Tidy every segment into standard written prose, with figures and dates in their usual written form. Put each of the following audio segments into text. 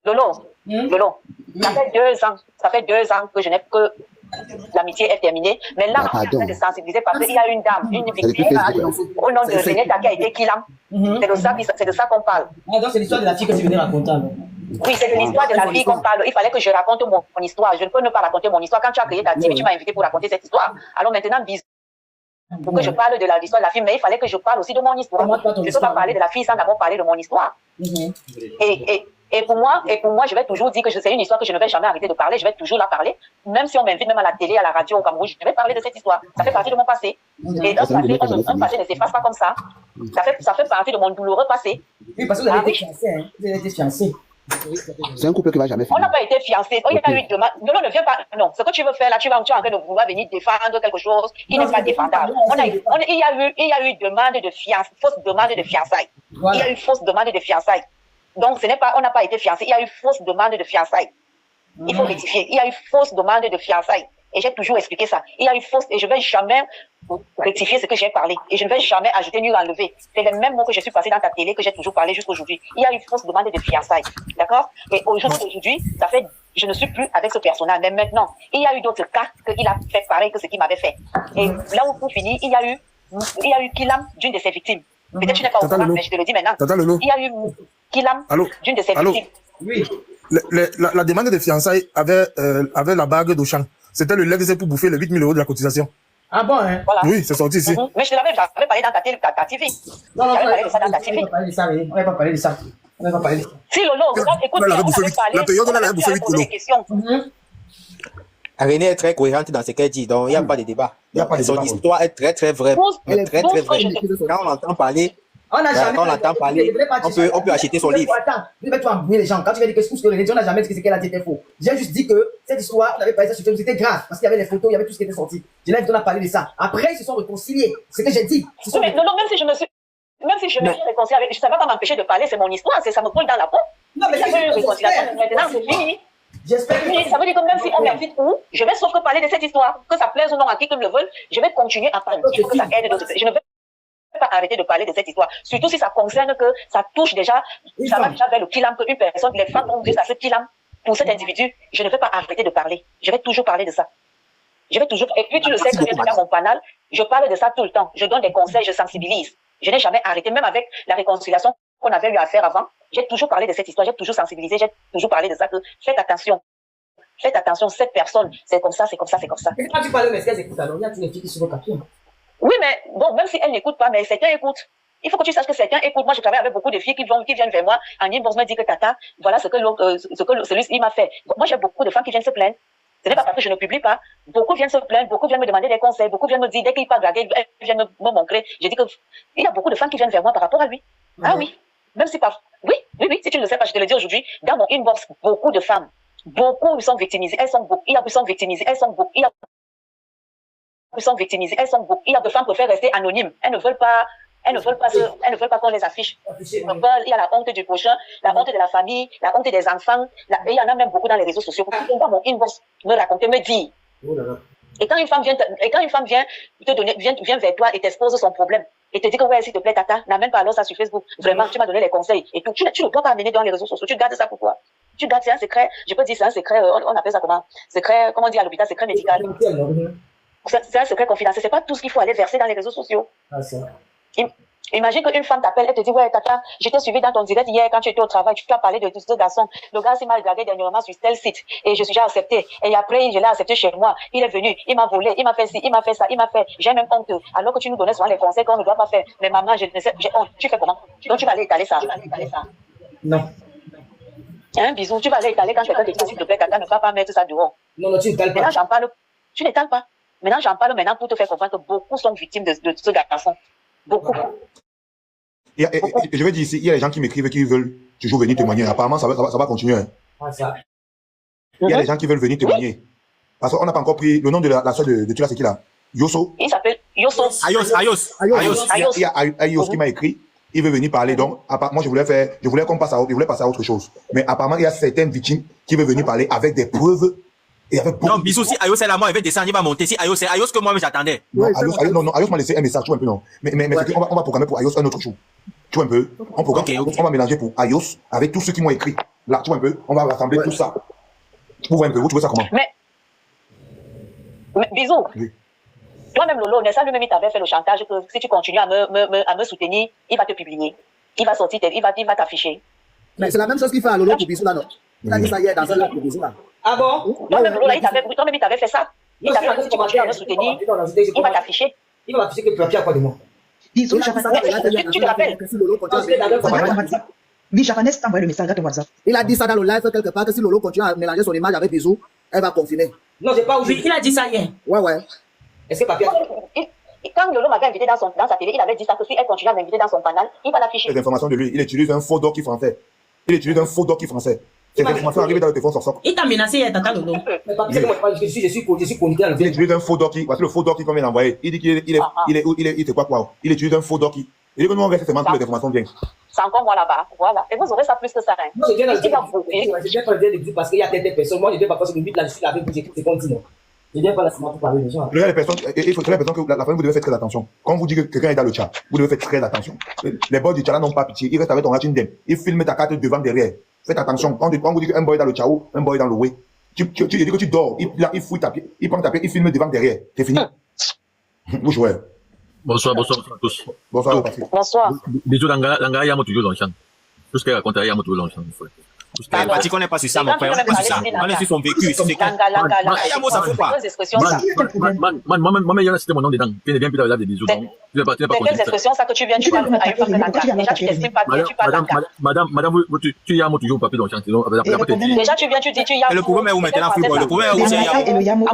Lolo, Lolo, ça fait 2 ans que je n'ai que l'amitié est terminée. Mais là, on est en train de sensibiliser parce qu'il y a une dame, une victime au nom de René qui a été Kilam. C'est de ça qu'on parle. Ah, donc c'est l'histoire de la fille que tu venais raconter alors. Oui, c'est de l'histoire de la fille qu'on parle. Il fallait que je raconte mon histoire. Je ne peux ne pas raconter mon histoire. Quand tu as créé ta team, tu m'as invité pour raconter cette histoire. Alors maintenant, bisous. Pour que je parle de l'histoire de la fille, mais il fallait que je parle aussi de mon histoire. Je ne peux pas parler de la fille sans d'abord parler de mon histoire. Et pour moi, je vais toujours dire que c'est une histoire que je ne vais jamais arrêter de parler. Je vais toujours la parler. Même si on m'invite, même à la télé, à la radio, au Cameroun, je vais parler de cette histoire. Ça fait partie de mon passé. Et un passé ne s'efface pas comme ça. Ça fait partie de mon douloureux passé. Oui, parce que vous avez été fiancés, hein. Vous avez été fiancés. C'est un couple qui va jamais On finir. n'a pas été fiancés. Il y a eu demande. Non, ne viens pas. Non, ce que tu veux faire là, tu es en train de vouloir venir défendre quelque chose qui n'est pas défendable. Il y a eu demande de fiançailles, fausse demande de fiançailles. Il y a eu fausse demande de fiançailles. Donc, on n'a pas été fiancés. Il y a eu fausse demande de fiançailles. Il faut rectifier. Il y a eu fausse demande de fiançailles. Et j'ai toujours expliqué ça. Il y a eu fausse, et je ne vais jamais rectifier ce que j'ai parlé. Et je ne vais jamais ajouter ni enlever. C'est les mêmes mots que je suis passé dans ta télé, que j'ai toujours parlé jusqu'aujourd'hui. Il y a eu fausse demande de fiançailles. D'accord? Et aujourd'hui, ça fait, je ne suis plus avec ce personnage. Mais maintenant, il y a eu d'autres cas qu'il a fait pareil que ce qu'il m'avait fait. Et là où pour finir, il y a eu Kilam d'une de ses victimes. Peut-être que tu n'es pas au courant, mais je te le dis maintenant. Il y a eu Kilam d'une de ses victimes. Oui. La demande de fiançailles avait la bague d'Auchan. C'était le legs pour bouffer les 8 000 € de la cotisation. Ah bon, hein? Voilà. Oui, c'est sorti ici. Mais je l'avais parlé dans ta TV. Non, j'avais parlé de ça dans ta TV. On va pas parler de ça. On va pas parler de ça. Si Lolo, écoute, la période où elle a bouffé 8 kilos. René est très cohérente dans ce qu'elle dit, donc il n'y a pas de débat. Son histoire est très très vraie. Très très vraie. Quand on entend parler, on peut acheter son livre. Attends, ne vais pas embrouiller les gens. Quand tu vas dire que ce que René dit, on n'a jamais dit que ce qu'elle a dit était faux. J'ai juste dit que cette histoire, on n'avait pas dit ça sur Facebook, c'était grave, parce qu'il y avait les photos, il y avait tout ce qui était sorti. Je n'ai pas parlé de ça. Après, ils se sont réconciliés. C'est ce que j'ai dit. Mais non, même si je me suis réconciliée avec, je ne savais pas m'empêcher de parler, c'est mon histoire, ça me coule dans la peau. Non, mais il y a eu une réconciliation, maintenant c'est fini. J'espère. Ça veut dire que même si on m'invite où, je vais sauf que parler de cette histoire, que ça plaise ou non à qui que le veulent, je vais continuer à parler, que ça aide d'autres. Je ne vais pas arrêter de parler de cette histoire, surtout si ça concerne que ça touche déjà, ça va déjà vers le Kilam, qu'une personne, les femmes ont dit à ce Kilam. Pour cet individu, je ne vais pas arrêter de parler. Je vais toujours parler de ça. Et puis tu le sais que dans mon panel, je parle de ça tout le temps. Je donne des conseils, je sensibilise. Je n'ai jamais arrêté, même avec la réconciliation qu'on avait eu à faire avant. J'ai toujours parlé de cette histoire, j'ai toujours sensibilisé, j'ai toujours parlé de ça, que faites attention, cette personne, c'est comme ça. Et quand tu parles, mais est-ce qu'elles écoutent alors? Il y a toutes les filles qui sont au papier. Oui, mais bon, même si elles n'écoutent pas, mais certains écoutent. Il faut que tu saches que certains écoutent. Moi, je travaille avec beaucoup de filles qui viennent vers moi. En inbox me dit que Tata, voilà ce que celui-ci m'a fait. Moi, j'ai beaucoup de femmes qui viennent se plaindre. Ce n'est pas parce que je ne publie pas. Beaucoup viennent se plaindre, beaucoup viennent me demander des conseils, beaucoup viennent me dire, dès qu'ils parlent draguer, elles viennent me montrer. Je dis que il y a beaucoup de femmes qui viennent vers moi par rapport à lui. Ah oui. Même si pas. Oui, si tu ne le sais pas, je te le dis aujourd'hui. Dans mon inbox, beaucoup de femmes. Beaucoup sont victimisées. Elles sont beaucoup. Il y a sont victimisées. Elles sont beaucoup. Il y a sont victimisées. Elles sont beaucoup. Il y a de femmes qui préfèrent rester anonymes. Elles ne veulent pas qu'on les affiche. Il y a la honte du prochain, la honte de la famille, la honte des enfants. Et il y en a même beaucoup dans les réseaux sociaux. Dans mon inbox, me raconter, me dire. Et quand une femme vient te donner, vient vers toi et t'expose son problème, et te dit que ouais, s'il te plaît, Tata, n'amène pas alors ça sur Facebook. Vraiment, tu m'as donné les conseils. Et tout. Tu ne dois pas amener dans les réseaux sociaux. Tu gardes ça pour toi. Tu gardes, c'est un secret. Je peux dire c'est un secret, on appelle ça comment? Secret, comment on dit à l'hôpital, secret médical. C'est un secret confidentiel. C'est pas tout ce qu'il faut aller verser dans les réseaux sociaux. Imagine qu'une femme t'appelle, elle te dit, ouais, Tata, je t'ai suivi dans ton direct hier quand tu étais au travail, tu as parlé de ce garçon. Le gars s'est mal dragué dernièrement sur tel site et je suis déjà accepté. Et après, je l'ai accepté chez moi. Il est venu, il m'a volé, il m'a fait ci, il m'a fait ça, il m'a fait. J'ai même honte. Alors que tu nous donnais souvent les conseils qu'on ne doit pas faire. Mais maman, je ne sais, j'ai honte. Tu fais comment? Donc tu vas aller étaler ça. Non. Un bisou, tu vas aller étaler quand quelqu'un te dit, s'il te plaît, Tata, ne va pas mettre ça dehors. Non, tu n'étales pas. Maintenant, j'en parle. Tu n'étales pas. Maintenant, j'en parle pour te faire comprendre que beaucoup sont victimes de ce garçon. Beaucoup. Et je vais dire ici, il y a des gens qui m'écrivent et qui veulent toujours venir témoigner. Apparemment, ça va continuer. Hein. Il y a des gens qui veulent venir témoigner. Parce qu'on n'a pas encore pris le nom de la soeur de Tula, c'est qui là? Yosso. Il s'appelle Yosso. Ayos. Il y a Ayos qui m'a écrit. Il veut venir parler. Donc, moi, je voulais qu'on passe à autre chose. Mais apparemment, il y a certaines victimes qui veulent venir parler avec des preuves. Et avec non, bisous, si Ayos est là, moi, il va descendre, il va monter. Si Ayos, c'est Ayos que moi, j'attendais. Non, Ayos m'a laissé un message, tu vois un peu, non. Mais on va programmer pour Ayos un autre jour. Tu vois un peu. On va mélanger pour Ayos avec tous ceux qui m'ont écrit. Là, tu vois un peu, on va rassembler tout ça. Vous voyez un peu, vous trouvez ça comment? Mais bisous. Oui. Toi-même, Lolo, Nessa lui-même, il t'avait fait le chantage que si tu continues à me soutenir, il va te publier. Il va sortir, il va t'afficher. Mais c'est la même chose qu'il fait à Lolo pour Bisou là, non? Il a dit ça hier dans un live pour Bisou là. Ah bon? Toi-même, Lolo, là, il t'avait fait ça. Il t'avait dit que si tu continues à me soutenir, il va t'afficher. Il va afficher que tu as pris à quoi de moi? Bisou, tu te rappelles? Oui, Javanès t'a envoyé le message dans WhatsApp. Il a dit ça dans le live quelque part que si Lolo continue à mélanger son image avec Bisou, elle va confiner. Non, j'ai pas oublié. Il a dit ça hier. Ouais. Est-ce que Papi a... Quand Lolo m'avait invité dans sa télé, il avait dit ça que si elle continue à m'inviter dans son canal, il va l'afficher. Les informations de lui, il utilise un faux doc français. Cette information arrive dans le téléphone sur. Il t'a menacé hier, Tata Lolo. Mais Papi, c'est que moi, je suis connecté à le Il utilise un faux doc, parce que le faux doc qu'on vient d'envoyer, il dit qu'il est quoi. Il utilise un faux doc. Il dit que nous on reste seulement toutes les informations bien. C'est encore moi là-bas, voilà. Et vous aurez ça plus que ça. Non, je viens de dire parce qu'il y a des personnes. Moi, je viens pas parce que le but là, je suis avec vous, j'écoute ce qu'on dit. Je viens pas là seulement pour parler des gens. Les personnes, il faut que la famille, vous devez faire très attention. Quand vous dites que quelqu'un est dans le chat, vous devez faire très attention. Les boys du chat n'ont pas pitié. Ils restent avec ton ratindem. Ils filment ta carte devant, derrière. Faites attention. Quand vous dites qu'un boy est dans le chat ou un boy est dans le way, tu dis que tu dors. Il fouille ta pied. Il prend ta pied, il filme devant, derrière. C'est fini. Vous jouez. Bonsoir à tous. Bonsoir, Patrick. Bonsoir. Bisous, Langa, Yamo toujours dans le champ. Tout ce qu'elle raconte, Yamo toujours dans le champ. Parti qu'on n'est pas sur ça, mon frère. On n'est pas sur ça. On est sur son vécu. C'est Yamo, ça fout pas. Moi, c'était mon nom dedans. Tu n'es bien plus dans la des bisous. Tu n'es pas quelles expressions ça que tu viens de faire à une femme de Langa? Déjà, tu t'estimes pas bien, tu parles Langa. Madame, tu Yamo toujours papier dans le champ. Déjà, tu dis tu Yamo. Le problème est où maintenant, football. Le problème est où c'est Yamo.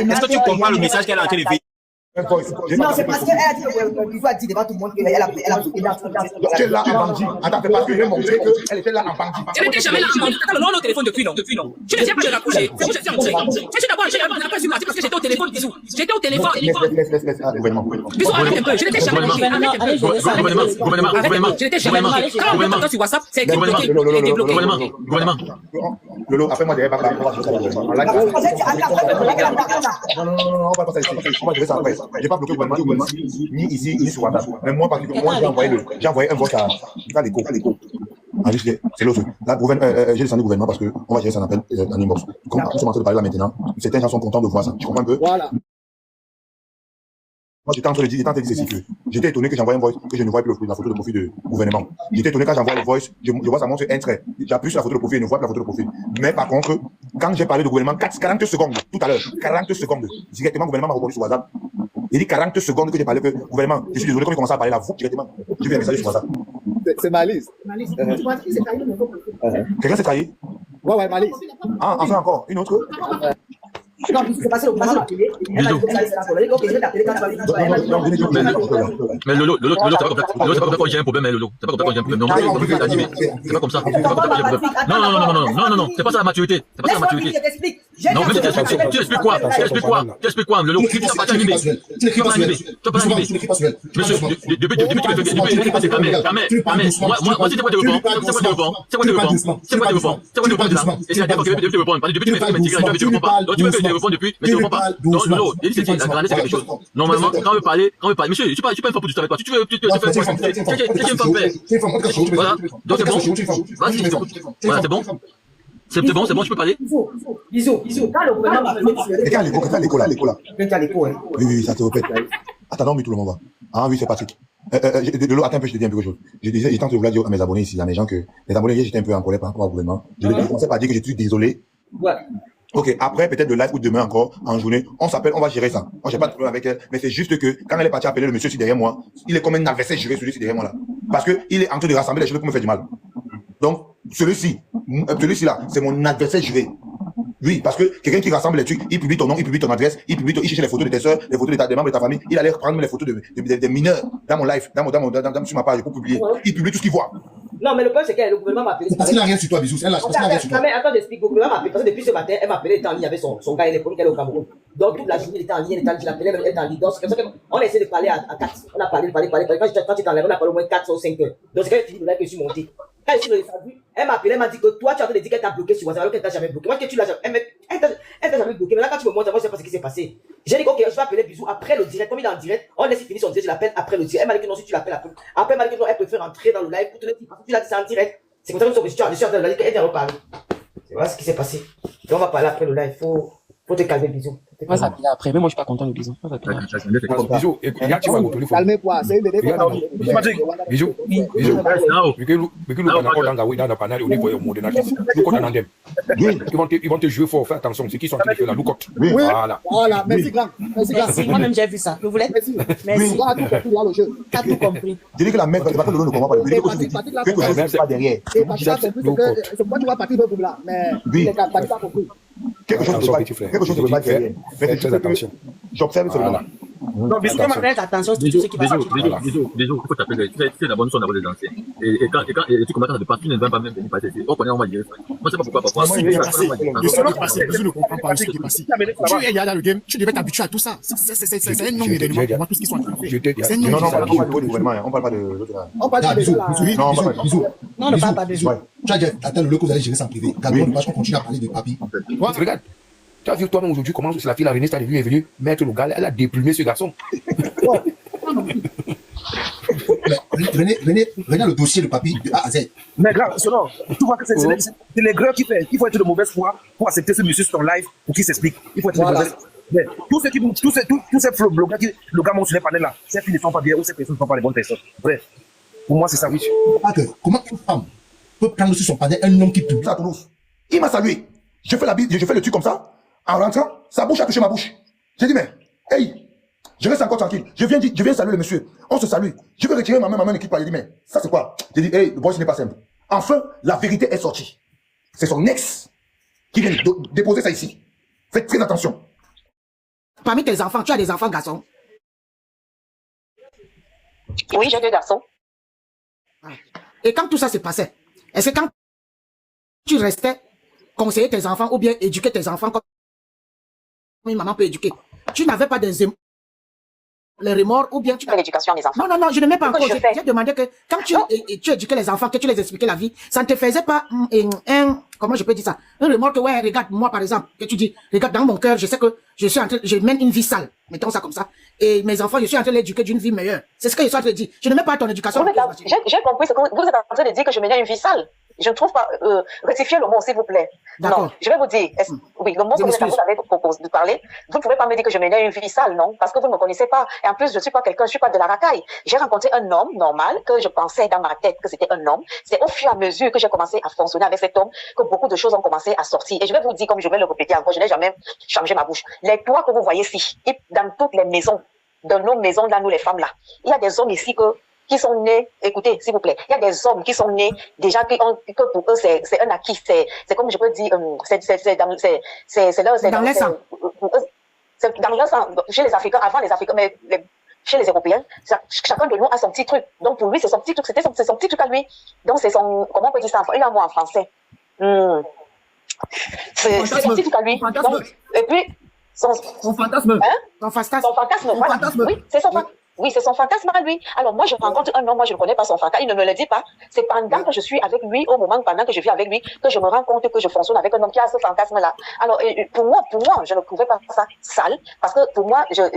Est-ce que tu comprends le message qu'elle a en train de faire? Non, c'est parce qu'elle a dit qu'il a dit devant tout le monde qu'elle a souffert dans Tu es là en bandit. Attends, c'est parce que j'ai montré qu'elle était là en bandit. Je n'étais jamais là en bandit. T'as le nom au téléphone depuis non. Tu ne sais pas de raccrocher. C'est où je suis entré. Je suis d'abord entré sur parce que j'étais au téléphone, bisous. J'étais au téléphone. Laisse. Gouvernement. Bisous, arrête un peu. Je n'étais jamais là. Gouvernement. Je n'étais jamais là. Quand on entend sur WhatsApp, c'est débloqué. Gouvernement. Lolo, après moi, derrière, on va chercher le gouvernement. Non, on va pas ça ici. On va gérer ça après. J'ai pas bloqué le gouvernement ni ici, ni sur WhatsApp. Mais moi, particulièrement, j'ai envoyé un vote à l'écho. C'est l'autre. Là, j'ai descendu le gouvernement parce qu'on va gérer ça en appel, en inbox. Comme nous sommes en train de parler là maintenant, certains gens sont contents de voir ça. Tu comprends un peu? Voilà. Moi, j'étais en train de dire ceci que j'étais étonné que j'envoie un voice, que je ne vois plus la photo de profil du gouvernement. J'étais étonné quand j'envoie le voice, je vois ça montre un trait. J'appuie sur la photo de profil et ne vois plus la photo de profil. Mais par contre, quand j'ai parlé du gouvernement, 40 secondes, tout à l'heure, 40 secondes, directement, le gouvernement m'a répondu sur WhatsApp. Il dit 40 secondes que j'ai parlé que gouvernement, je suis désolé quand il commence à parler là, vous, directement, je vais un message sur WhatsApp. C'est Malice. Quelqu'un s'est trahi? Ouais, Malice. Ah, enfin encore, une autre? Non, c'est passé au gouvernement. Mais Lolo, c'est pas comme ça quand j'ai un problème, Lolo. C'est pas comme ça quand j'ai un problème. Non, c'est pas comme ça. Non, c'est pas ça la maturité. C'est pas ça la maturité. Non, mais tu expliques quoi, Lolo? Tu n'as pas animé. Tu n'as pas animé. Monsieur, depuis tu me fais Kamé. Moi, c'est quoi te répondre? C'est quoi te répondre? Et c'est la dernière fois que je te répondre. Parce que depuis tu me fais tu ne réponds pas. Donc tu veux que je te réponde depuis, mais tu ne réponds pas. Donc Lolo, la grandeur c'est quelque chose. Normalement, quand on veut parler, monsieur, je suis pas une femme pour discuter avec toi. Tu veux faire une femme faire. Voilà. Donc c'est bon. Vas-y, voilà, c'est bon. C'est bon, je peux parler. Bisous. Quand le gouvernement m'a fait Quelqu'un à l'écho là. Quelqu'un à l'écho, hein. Oui, ça te répète. Attends, mais tout le monde va. Ah oui, c'est Patrick. Attends un peu, je te dis un peu quelque chose. J'étais en train de vouloir dire à mes abonnés ici, à mes gens que les abonnés, j'étais un peu en colère par rapport au gouvernement. Je commençais par dire que je suis désolé. Ouais. Ok, après, peut-être le live ou demain encore, en journée, on s'appelle, on va gérer ça. Moi, j'ai pas de problème avec elle, mais c'est juste que quand elle est partie appeler le monsieur derrière moi, il est comme un adversaire juré, celui-ci derrière moi là. Parce que il est en train de rassembler les choses pour me faire du mal. Donc, celui-ci là, c'est mon adversaire juré. Oui, parce que quelqu'un qui rassemble les trucs, il publie ton nom, il publie ton adresse, il cherche les photos de tes soeurs, les photos des membres de ta famille, il allait prendre les photos des mineurs dans mon live, sur ma page pour publier. Il publie tout ce qu'il voit. Non, mais le problème, c'est que le gouvernement m'a appelé. Parce qu'il n'a rien sur toi, Bisous. Elle a rien sur toi. Attends, j'explique. Le gouvernement m'a appelé. Parce que depuis ce matin, elle m'a appelé, elle était en ligne avec son gars, elle est qu'elle est au Cameroun. Donc, toute la journée, elle était en ligne, je l'appelais, elle était en ligne. Donc, c'est comme ça qu'on a essayé de parler à 4. On a parlé. Quand tu t'enlèves, on a parlé au moins 4 ou 5 heures. Donc, c'est quand elle finit de là que je suis monté. Quand je suis descendu, elle m'a appelé, elle m'a dit que toi, tu es en train de dire qu'elle t'a bloqué sur WhatsApp alors qu'elle t'a jamais bloqué. Moi, que tu l'as jamais. Elle t'a jamais bloqué. Mais là, quand tu me montres, moi, je sais pas ce qui s'est passé. J'ai dit, ok, je vais appeler Bisou après le direct. Comme il est en direct, on laisse finir son direct, je l'appelle après le direct. Elle m'a dit que non, si tu l'appelles après. Après, elle m'a dit que non, elle préfère rentrer dans le live pour te le dire. Parce que tu l'as dit, c'est en direct. C'est comme ça que je suis en train de la dire qu'elle vient reparler. Voilà ce qui s'est passé. Donc, on va parler après le live. Faut te calmer, Bisou. Moi, ça pile après, mais moi, je suis pas content de Bisou. Bisou, regarde, tu vas au téléphone. Calmez quoi, c'est une bébé. Bisou, ils vont te jouer fort, fais attention, c'est qui sont en train de faire la loucotte. Voilà, merci grand. Merci, moi-même, j'ai vu ça. Vous voulez? Merci. T'as tout compris. Je dis que la mère, c'est pas que le ne comprend pas. Quelque chose n'est pas derrière. C'est pourquoi tu vas partir de là, mais il est pas compris. Quelque chose ne peut pas derrière. Fais très attention. J'observe seulement. Non, Bisou, faites attention, c'est tout ce qui va se passer. Bisou, il faut t'appeler. C'est la bonne chose d'avoir des anciens. Et quand tu commences à te passer, tu ne vas pas même venir passer. On connaît, on va dire. Moi, je sais pas pourquoi parfois. Le seul qui est passé, Bisou ne comprend pas ce qui est passé. Tu es dans le game, tu devais t'habituer à tout ça. C'est un nombre d'éléments pour voir tout ce qu'ils sont en train de faire. Non, on parle pas du gouvernement, on parle pas de l'autre. On parle pas de Bisou, Bisou. Non, on ne parle pas de Bisou. tu as dit, attends, le coup, vous allez gérer ça en privé. Gardons, parce qu'on continue à parler de papi. Regarde, tu as vu toi-même aujourd'hui comment la fille, la Renée, est venue mettre le gars, elle a déplumé ce garçon. Renée a le dossier de papi de A à Z. Mais grave, selon, tu vois que c'est l'aigreur qui fait. Il faut être de mauvaise foi pour accepter ce monsieur sur ton live pour qu'il s'explique. Il faut être de mauvaise foi. Mais tous ces flots blogueurs qui le gars monte sur les panels là, ces filles ne sont pas bien ou ces personnes ne sont pas les bonnes personnes. Bref, pour moi c'est ça. Oui. Comment une femme peut prendre sur son panel un homme qui publie ça à Toulouse? Il m'a salué. Je fais le truc comme ça. En rentrant, sa bouche a touché ma bouche. J'ai dit, mais, hey, je reste encore tranquille. Je viens saluer le monsieur. On se salue. Je veux retirer ma main ne quitte pas. Il dit, mais, ça c'est quoi? J'ai dit, hey, le boy, ce n'est pas simple. Enfin, la vérité est sortie. C'est son ex qui vient déposer ça ici. Faites très attention. Parmi tes enfants, tu as des enfants garçons? Oui, j'ai 2 garçons. Et quand tout ça se passait, est-ce que quand tu restais conseiller tes enfants ou bien éduquer tes enfants comme une maman peut éduquer, tu n'avais pas les remords ou bien tu fais l'éducation des enfants? Non, je ne mets pas en cause. J'ai demandé que quand tu éduquais les enfants, que tu les expliquais la vie, ça ne te faisait pas comment je peux dire ça? Un remords que, ouais, regarde, moi par exemple, que tu dis, regarde, dans mon cœur, je sais que je mène une vie sale, mettons ça comme ça, et mes enfants, je suis en train de l'éduquer d'une vie meilleure. C'est ce que je suis en train de dire. Je ne mets pas ton éducation. J'ai compris ce que vous êtes en train de dire, que je menais une vie sale. Je ne trouve pas, rectifiez le mot, s'il vous plaît. Non, je vais vous dire, oui, le mot que vous avez proposé de parler, vous ne pouvez pas me dire que je menais une vie sale, non, parce que vous ne me connaissez pas. Et en plus, je suis pas quelqu'un, je suis pas de la racaille. J'ai rencontré un homme normal, que je pensais dans ma tête que c'était un homme. C'est au fur et à mesure que j'ai commencé à fonctionner avec cet homme, que beaucoup de choses ont commencé à sortir. Et je vais vous dire, comme je vais le répéter encore, je n'ai jamais changé ma bouche. Les toits que vous voyez ici, dans toutes les maisons, dans nos maisons, là, nous les femmes là, il y a des hommes ici qui sont nés, écoutez, s'il vous plaît, il y a des hommes qui sont nés déjà que pour eux c'est un acquis, c'est comme je peux dire, c'est dans les sang. C'est dans le sang, chez les Africains, avant les Africains, mais chez les Européens, chacun de nous a son petit truc. Donc pour lui, c'est son petit truc, c'est son petit truc à lui. Donc c'est son, comment on peut dire ça, il a un mot en français. C'est son petit truc à lui. Donc, et puis, son fantasme. Son fantasme. Son fantasme, voilà. Oui, c'est son fantasme. Oui, c'est son fantasme à lui. Alors moi, je rencontre un homme, moi je ne connais pas son fantasme, il ne me le dit pas. C'est pendant que je suis avec lui, au moment pendant que je vis avec lui, que je me rends compte que je fonctionne avec un homme qui a ce fantasme-là. Alors pour moi, je ne trouvais pas ça sale, parce que pour moi, les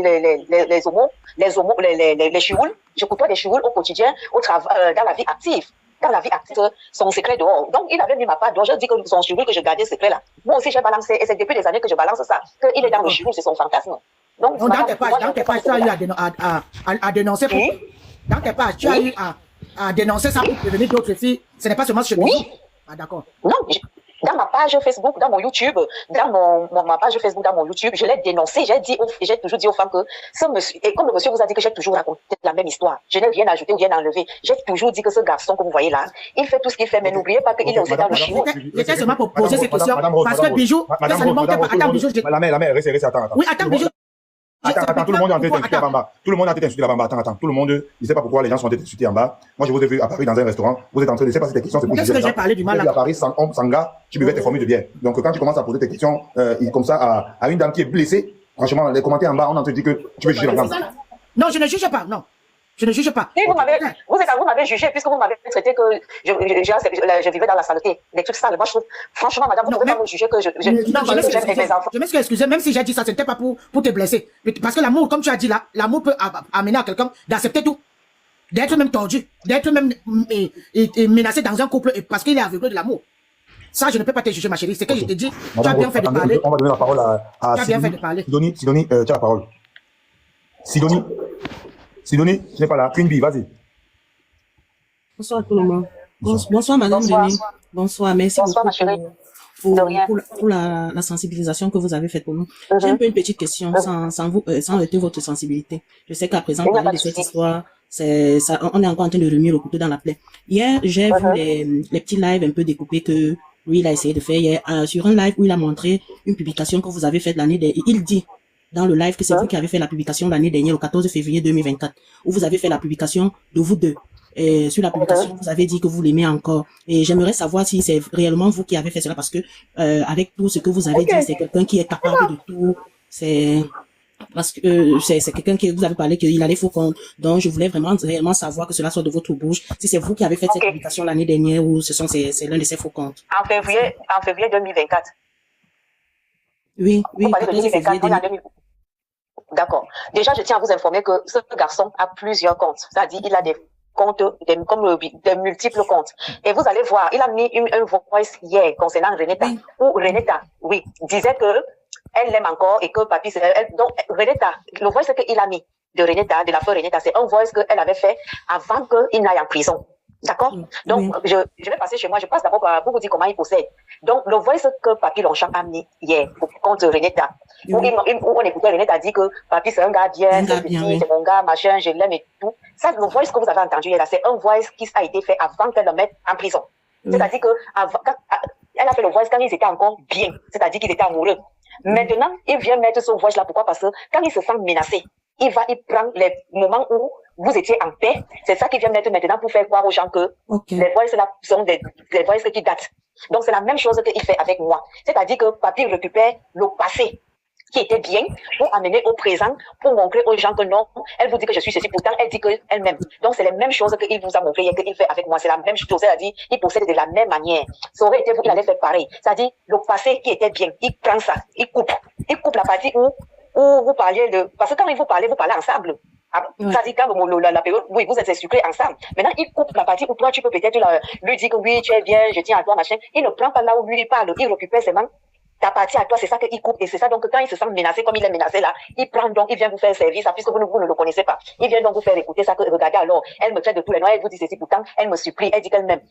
chioul, je côtoie des chioul au quotidien, au travail, dans la vie active. Dans la vie active, son secret dehors. Donc, il avait mis ma part dehors. Je dis que son chioul que je gardais secret là. Moi aussi, j'ai balancé, et c'est depuis des années que je balance ça, qu'il est dans le chioul, c'est son fantasme. Donc, dans tes pages, tu as eu à dénoncer pour... Dans tes pages, tu as eu à dénoncer ça pour prévenir d'autres filles. Ce n'est pas seulement chez Oui. Ah, d'accord. Non, dans ma page Facebook, dans mon YouTube, ma page Facebook, dans mon YouTube, je l'ai dénoncé. J'ai toujours dit aux femmes que ce monsieur, et comme le monsieur vous a dit que j'ai toujours raconté la même histoire, je n'ai rien ajouté ou rien enlevé. J'ai toujours dit que ce garçon que vous voyez là, il fait tout ce qu'il fait, mais n'oubliez pas qu'il est aussi dans le chinois. J'étais seulement pour poser ces questions, parce que Bijou, ça ne manque pas. Attends, Bijou, la mère, attends. Oui, attends, Bijou. Attends, tout le monde est en train d'insulter en bas. Tout le monde est en train d'insulter en bas. Attends. Tout le monde, je ne sais pas pourquoi les gens sont en train d'insulter en bas. Moi, je vous ai vu à Paris dans un restaurant. Vous êtes en train de, je sais pas si tes questions, c'est pour Qu'est-ce que j'ai parlé du mal là? À Paris, sans homme, sans gars, tu buvais tes formules de bière. Donc, quand tu commences à poser tes questions, comme ça, à une dame qui est blessée, franchement, les commentaires en bas, on en te dit que tu veux juger la dame. Non, je ne juge pas, non. Je ne juge pas. Et vous m'avez jugé puisque vous m'avez traité que je vivais dans la saleté. Des trucs sales. Moi, je trouve, franchement, madame, vous ne pouvez pas me juger que j'aime mes enfants. Je m'excuse, même si j'ai dit ça, ce n'était pas pour te blesser. Parce que l'amour, comme tu as dit là, l'amour peut amener à quelqu'un d'accepter tout. D'être même tordu, d'être même menacé dans un couple parce qu'il est aveuglé de l'amour. Ça, je ne peux pas te juger, ma chérie. C'est que je te dis, tu as bien fait de parler. On va donner la parole à tu as bien fait de parler. Sidonie, tu as la parole. Sidonie, tu n'es pas là. Queen Bee, vas-y. Bonsoir tout le monde. Bonsoir Madame Denis. Bonsoir, merci beaucoup pour la sensibilisation que vous avez faite pour nous. J'ai un peu une petite question sans heurter votre sensibilité. Je sais qu'à présent, parler de cette histoire, on est encore en train de remuer le couteau dans la plaie. Hier, j'ai vu les petits lives un peu découpés que lui, il a essayé de faire hier. Sur un live où il a montré une publication que vous avez faite l'année dernière. Il dit dans le live que c'est vous qui avez fait la publication l'année dernière, le 14 février 2024, où vous avez fait la publication de vous deux. Et sur la publication, vous avez dit que vous l'aimez encore. Et j'aimerais savoir si c'est réellement vous qui avez fait cela, parce que avec tout ce que vous avez dit, c'est quelqu'un qui est capable de tout. Parce que c'est quelqu'un qui vous avez parlé qu'il a des faux comptes. Donc je voulais réellement savoir que cela soit de votre bouche. Si c'est vous qui avez fait cette publication l'année dernière ou c'est l'un de ces faux comptes. En février 2024. Oui. Vous parlez de 2024. D'accord. Déjà, je tiens à vous informer que ce garçon a plusieurs comptes. C'est-à-dire, il a des comptes, des multiples comptes. Et vous allez voir, il a mis un voice hier concernant Renetta, où Renetta, disait que elle l'aime encore et que papy, donc Renetta, le voice qu'il a mis de Renetta, de la feu Renetta, c'est un voice qu'elle avait fait avant qu'il n'aille en prison. D'accord? Donc, je vais passer chez moi, je passe d'abord pour vous dire comment il possède. Donc, le voice que Papy Longchamp a mis hier contre Renetta, où on écoutait Renetta dire que Papy c'est un gars bien, c'est mon gars, machin, je l'aime et tout. Ça, le voice que vous avez entendu hier là, c'est un voice qui a été fait avant qu'elle le mette en prison. C'est-à-dire que elle a fait le voice quand ils étaient encore bien, c'est-à-dire qu'ils étaient amoureux. Maintenant, il vient mettre ce voice là, pourquoi? Parce que quand il se sent menacé, il prend les moments où vous étiez en paix. C'est ça qu'il vient mettre maintenant pour faire croire aux gens que les voices là sont des voices qui datent. Donc c'est la même chose qu'il fait avec moi. C'est-à-dire que Papy récupère le passé qui était bien pour amener au présent, pour montrer aux gens que non, elle vous dit que je suis ceci, pourtant elle dit qu'elle m'aime. Donc c'est les mêmes choses qu'il vous a montré et qu'il fait avec moi. C'est la même chose, c'est-à-dire il procède de la même manière. Ça aurait été vous, il allait faire pareil. C'est-à-dire le passé qui était bien, il prend ça, il coupe la partie où vous parliez de... Parce que quand vous parlez ensemble. C'est-à-dire quand la période, oui, vous êtes sucrés ensemble. Maintenant, il coupe la partie où toi, tu peux peut-être lui dire que oui, tu es bien, je tiens à toi, machin. Il ne prend pas là où lui il parle, il récupère seulement ta partie à toi, c'est ça qu'il coupe. Et c'est ça, donc, quand il se sent menacé, comme il est menacé là, il prend donc, il vient vous faire service, puisque vous ne le connaissez pas. Il vient donc vous faire écouter ça, que regardez alors, elle me traite de tous les noms, elle vous dit ceci, pourtant, elle me supplie, elle dit qu'elle m'aime.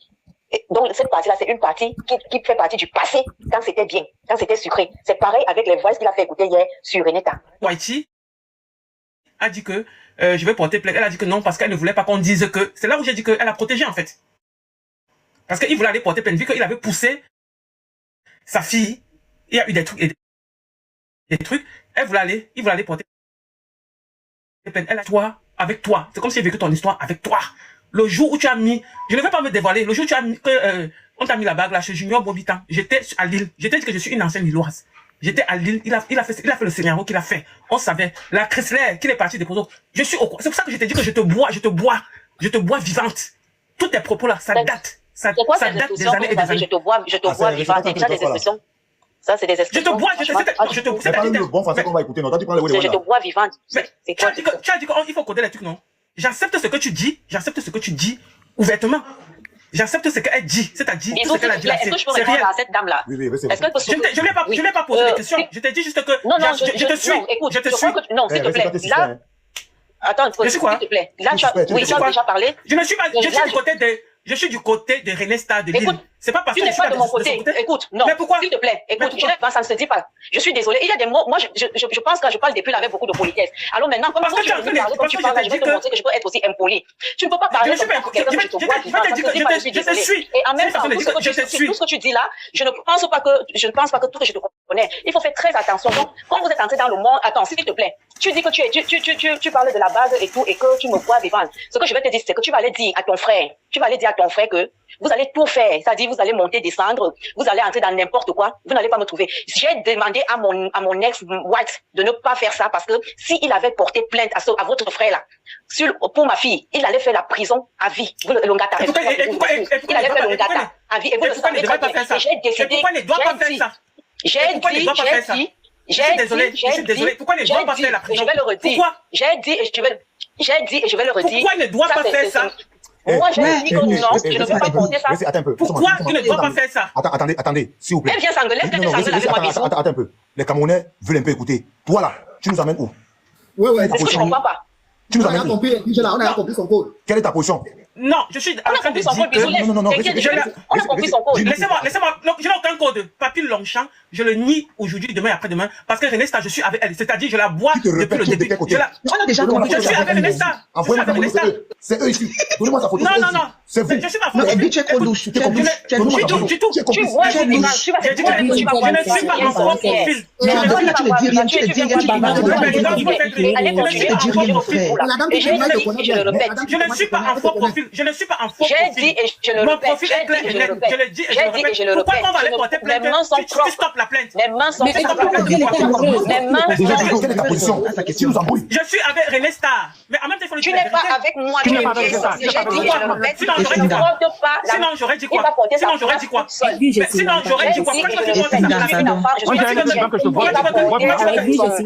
Donc, cette partie-là, c'est une partie qui fait partie du passé, quand c'était bien, quand c'était sucré. C'est pareil avec les voix qu'il a fait écouter hier sur Renetta. Whitey a dit que je vais porter plainte. Elle a dit que non, parce qu'elle ne voulait pas qu'on dise que... C'est là où j'ai dit qu'elle a protégé, en fait. Parce qu'il voulait aller porter plainte, vu qu'il avait poussé sa fille. Il y a eu des trucs, il voulait aller porter plainte. Elle a toi, avec toi. C'est comme si elle vécu ton histoire avec toi. Le jour où tu as mis, je ne vais pas me dévoiler, le jour où tu as mis, on t'a mis la bague là chez Junior Bobitan, j'étais à Lille, je t'ai dit que je suis une ancienne Lilloise. J'étais à Lille, il a fait le scénario qu'il a fait. On savait, la Chrysler, qu'il est parti des poteaux. Je suis au courant. C'est pour ça que je t'ai dit que je te bois vivante. Tous tes propos là, ça date. Ça date des années et des années. Je te bois vivante. C'est déjà des expressions. Ça, c'est des expressions. je te pas le bon français qu'on va écouter, non? Toi, tu parles je te bois vivante. Mais tu as dit qu'il faut coder les trucs, non? J'accepte ce que tu dis ouvertement. J'accepte ce qu'elle dit, c'est-à-dire tout ce qu'elle a dit là. Est-ce que je peux répondre à cette dame-là? Oui, c'est bon. Je ne l'ai pas posé des questions. Je t'ai dit juste que je te suis. Écoute, je te suis. Non, s'il te plaît. Là, attends, s'il te plaît. Là, tu as déjà parlé. Je ne suis pas, je suis du côté de René Star de Lille. C'est pas parce que tu n'es pas de mon côté. Écoute, non. Mais pourquoi? S'il te plaît, écoute, ça ne se dit pas. Je suis désolée. Il y a des mots, moi, je pense que je parle depuis là avec beaucoup de politesse. Alors maintenant, comme tu parles, je vais te montrer que je peux être aussi impoli. Tu ne peux pas parler comme quelqu'un que je te vois vivant. Je te suis. Et en même temps, tout ce que tu dis là, je ne pense pas que tout que je te connais. Il faut faire très attention. Donc, quand vous êtes entré dans le monde, attends, s'il te plaît. Tu dis que tu parles de la base et tout, et que tu me vois vivant. Ce que je vais te dire, c'est que tu vas aller dire à ton frère que Vous allez tout faire. C'est-à-dire, vous allez monter, descendre. Vous allez entrer dans n'importe quoi. Vous n'allez pas me trouver. J'ai demandé à mon ex-White de ne pas faire ça parce que s'il avait porté plainte à votre frère là, pour ma fille, il allait faire la prison à vie. Vous, Longata. Il allait faire Longata à vie. Et vous le savez très bien. J'ai décidé. Pourquoi ne doit pas faire ça? J'ai désolé. Pourquoi ne doit pas faire la prison? Je vais le redire. Pourquoi? J'ai dit et je vais le redire. Pourquoi ne doit pas faire ça? Moi, j'ai dit que non, je ne veux pas compter ça. Attends un peu. Pourquoi tu ne dois pas faire ça? Attendez, s'il vous plaît. Elle vient s'engueuler, Attends un peu. Les Camerounais veulent un peu écouter. Toi là, tu nous amènes où? Ouais. C'est ce que je comprends pas. Tu nous amènes où? On a compris son code. Quelle est ta position? Non, je suis en train de dire que... Non. On a compris son code. Laissez-moi. Je n'ai aucun code. Papy Longchamp, je le nie aujourd'hui, demain, après-demain. Parce que René Star, je suis avec elle. C'est-à-dire, je la vois depuis le début. On a déjà compris. Je suis avec René Star. C'est eux ici. Donnez-moi sa photo. Non. C'est vous. Je suis pas fort. Du tout. Tu vois, je ne suis pas en faux profil. Je ne suis pas en faux profil. J'ai dit et je le répète. Mon profil est clair et net. Je le dis et je le répète. Pourquoi on va aller porter plainte? Tu stoppes la plainte. Les mains sont propres. Quelle est ta position? Je suis avec René Star. Mais en même temps, il faut le dire. Tu n'es pas avec moi. Tu n'es pas avec ça. Sinon, j'aurais dit quoi? Sinon, j'aurais dit quoi? Pourquoi tu vas te porter ça?